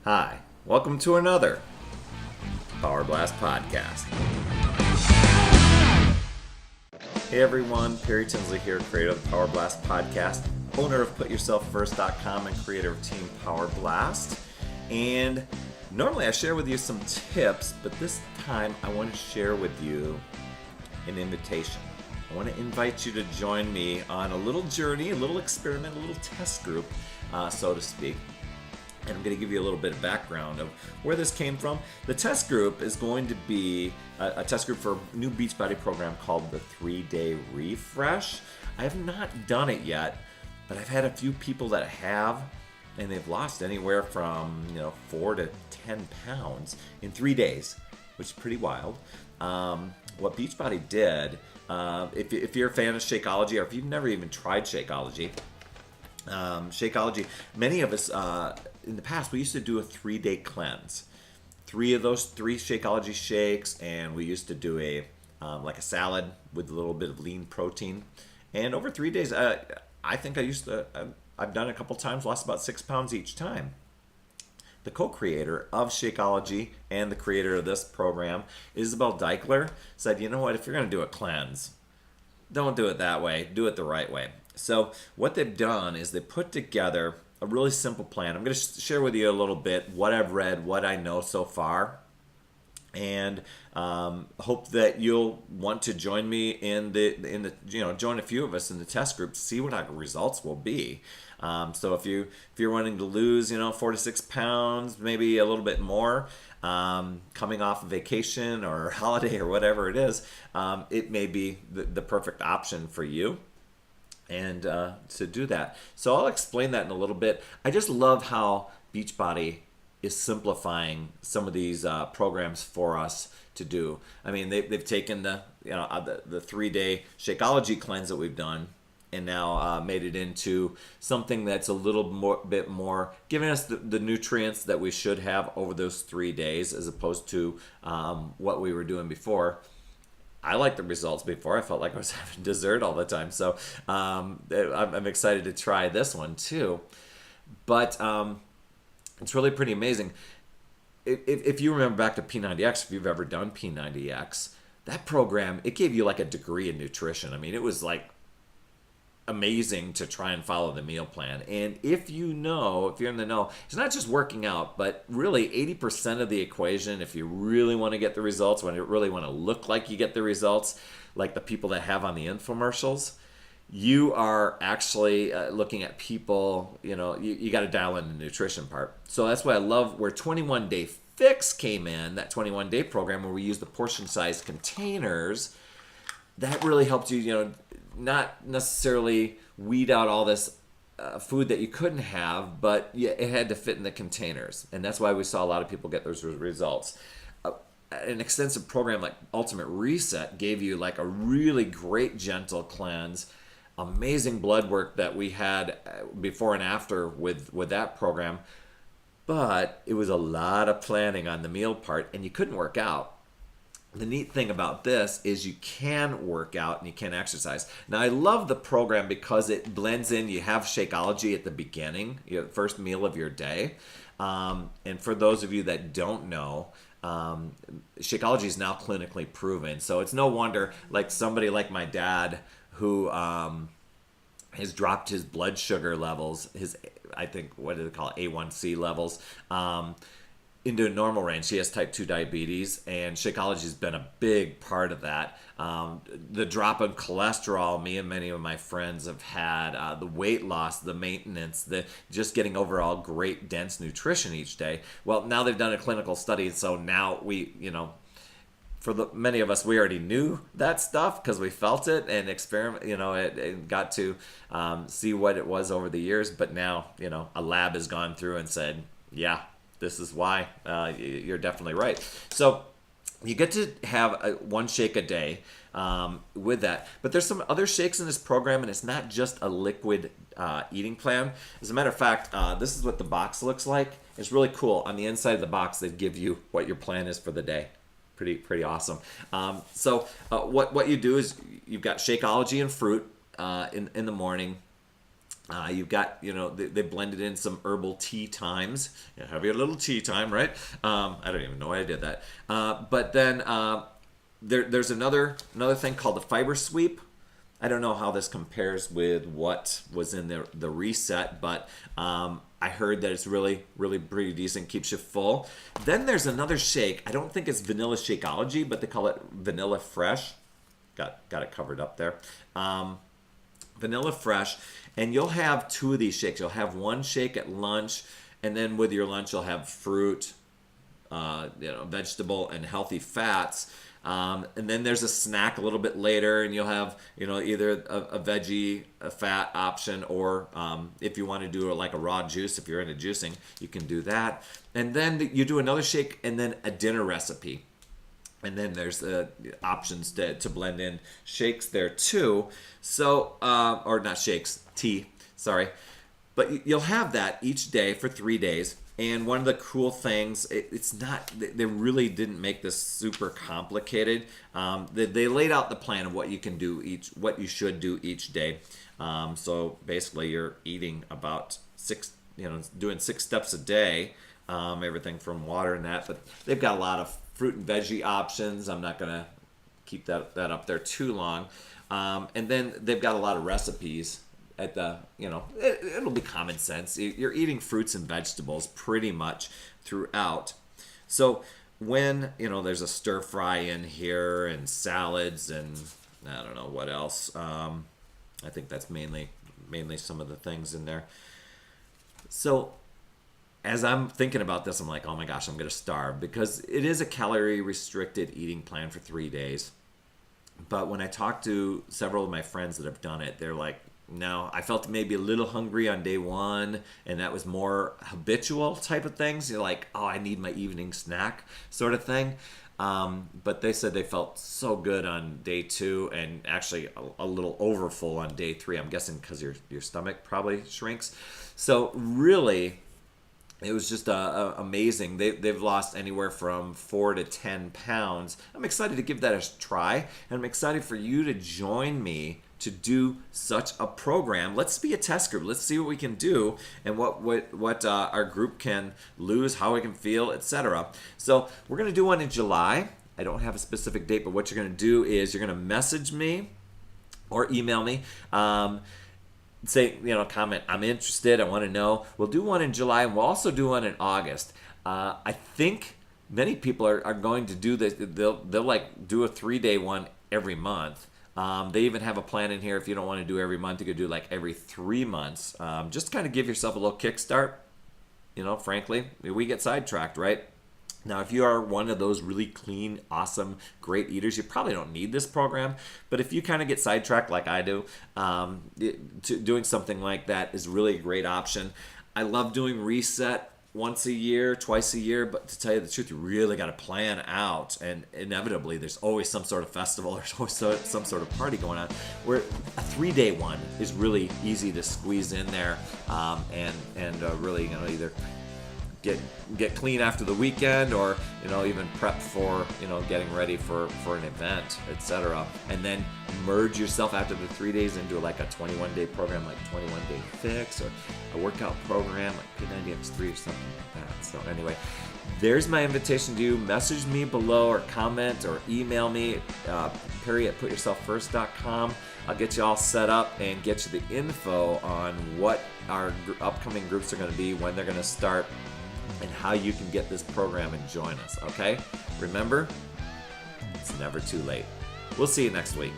Hi, welcome to another Power Blast podcast. Hey everyone, Perry Tinsley here, creator of the Power Blast podcast, owner of PutYourselfFirst.com, and creator of Team Power Blast. And normally I share with you some tips, but this time I want to share with you an invitation. I want to invite you to join me on a little journey, a little experiment, a little test group, so to speak. And I'm going to give you a little bit of background of where this came from. The test group is going to be a test group for a new Beachbody program called the 3-Day Refresh. I have not done it yet, but I've had a few people that have, and they've lost anywhere from 4 to 10 pounds in 3 days, which is pretty wild. What Beachbody did, if you're a fan of Shakeology, or if you've never even tried Shakeology, many of us in the past, we used to do a 3-day cleanse. 3 of those 3 Shakeology shakes, and we used to do a salad with a little bit of lean protein. And over 3 days, I think I've done it a couple times, lost about 6 pounds each time. The co-creator of Shakeology and the creator of this program, Isabel Deichler, said, you know what, if you're going to do a cleanse, don't do it that way, do it the right way. So what they've done is they put together a really simple plan. I'm going to share with you a little bit what I've read, what I know so far, and hope that you'll want to join me in the join a few of us in the test group to see what our results will be. So if you're wanting to lose 4 to 6 pounds, maybe a little bit more, coming off a vacation or holiday or whatever it is, it may be the perfect option for you. And to do that. So I'll explain that in a little bit. I just love how Beachbody is simplifying some of these programs for us to do. I mean, they've taken the 3-day Shakeology cleanse that we've done and now made it into something that's a little bit more, giving us the nutrients that we should have over those 3 days as opposed to what we were doing before. I liked the results before. I felt like I was having dessert all the time. So I'm excited to try this one too. But it's really pretty amazing. If you remember back to P90X, if you've ever done P90X, that program, it gave you like a degree in nutrition. I mean, it was like amazing to try and follow the meal plan. And if you're in the know, it's not just working out, but really 80% of the equation, if you really want to get the results, when you really want to look like you get the results, like the people that have on the infomercials, you are actually looking at people, you got to dial in the nutrition part. So that's why I love where 21 Day Fix came in, that 21-day program where we use the portion size containers. That really helped you, not necessarily weed out all this food that you couldn't have, but it had to fit in the containers. And that's why we saw a lot of people get those results. An extensive program like Ultimate Reset gave you like a really great gentle cleanse, amazing blood work that we had before and after with that program. But it was a lot of planning on the meal part, and you couldn't work out. The neat thing about this is you can work out and you can exercise. Now, I love the program because it blends in. You have Shakeology at the beginning, your first meal of your day. And for those of you that don't know, Shakeology is now clinically proven. So it's no wonder, like somebody like my dad who has dropped his blood sugar levels, I think, what do they call it, A1C levels, into a normal range. He has type 2 diabetes, and Shakeology has been a big part of that. The drop in cholesterol, me and many of my friends have had, the weight loss, the maintenance, the just getting overall great dense nutrition each day. Well, now they've done a clinical study, so now we, many of us, we already knew that stuff because we felt it and it got to see what it was over the years. But now, a lab has gone through and said, yeah, this is why. You're definitely right. So you get to have one shake a day with that. But there's some other shakes in this program, and it's not just a liquid eating plan. As a matter of fact, this is what the box looks like. It's really cool. On the inside of the box, they give you what your plan is for the day. Pretty awesome. So what you do is you've got Shakeology and fruit in the morning. You've got, they blended in some herbal tea times. Have your little tea time, right? I don't even know why I did that. But then there's another thing called the fiber sweep. I don't know how this compares with what was in the reset, but I heard that it's really, really pretty decent, keeps you full. Then there's another shake. I don't think it's Vanilla Shakeology, but they call it Vanilla Fresh. Got it covered up there. Vanilla Fresh, and you'll have 2 of these shakes. You'll have one shake at lunch, and then with your lunch you'll have fruit, vegetable, and healthy fats. And then there's a snack a little bit later, and you'll have either a veggie, a fat option, or if you want to do like a raw juice, if you're into juicing, you can do that. And then you do another shake, and then a dinner recipe. And then there's options to blend in shakes there too. So, or not shakes, tea, sorry. But you'll have that each day for 3 days. And one of the cool things, it's not, they really didn't make this super complicated. They laid out the plan of what you can do what you should do each day. So basically you're eating about doing 6 steps a day, everything from water and that. But they've got a lot of fruit and veggie options. I'm not going to keep that up there too long. And then they've got a lot of recipes at the, it'll be common sense. You're eating fruits and vegetables pretty much throughout. So when, there's a stir fry in here and salads and I don't know what else. I think that's mainly some of the things in there. So as I'm thinking about this, I'm like, oh my gosh, I'm going to starve, because it is a calorie restricted eating plan for 3 days. But when I talk to several of my friends that have done it, they're like, no, I felt maybe a little hungry on day 1, and that was more habitual type of things. You're like, oh, I need my evening snack sort of thing. But they said they felt so good on day 2, and actually a little overfull on day 3. I'm guessing because your stomach probably shrinks. So really, it was just amazing. They've lost anywhere from 4 to 10 pounds. I'm excited to give that a try, and I'm excited for you to join me to do such a program. Let's be a test group. Let's see what we can do and what our group can lose, how we can feel, etc. So we're going to do one in July. I don't have a specific date, but what you're going to do is you're going to message me or email me. Say, comment, I'm interested, I want to know. We'll do one in July, and we'll also do one in August. I think many people are going to do this. They'll like do a 3-day one every month. They even have a plan in here. If you don't want to do every month, you could do like every 3 months. Just kind of give yourself a little kickstart. Frankly, we get sidetracked, right? Now, if you are one of those really clean, awesome, great eaters, you probably don't need this program. But if you kind of get sidetracked like I do, doing something like that is really a great option. I love doing Reset once a year, twice a year, but to tell you the truth, you really got to plan out, and inevitably there's always some sort of festival, there's always some sort of party going on, where a 3-day one is really easy to squeeze in there, and really either get clean after the weekend, or even prep for getting ready for an event, etc. And then merge yourself after the 3 days into like a 21-day program, like 21-day fix, or a workout program like P90X3 or something like that. So anyway, there's my invitation to you. Message me below, or comment, or email me, Perry@putyourselffirst.com. I'll get you all set up and get you the info on what our upcoming groups are going to be, when they're going to start, and how you can get this program and join us, okay? Remember, it's never too late. We'll see you next week.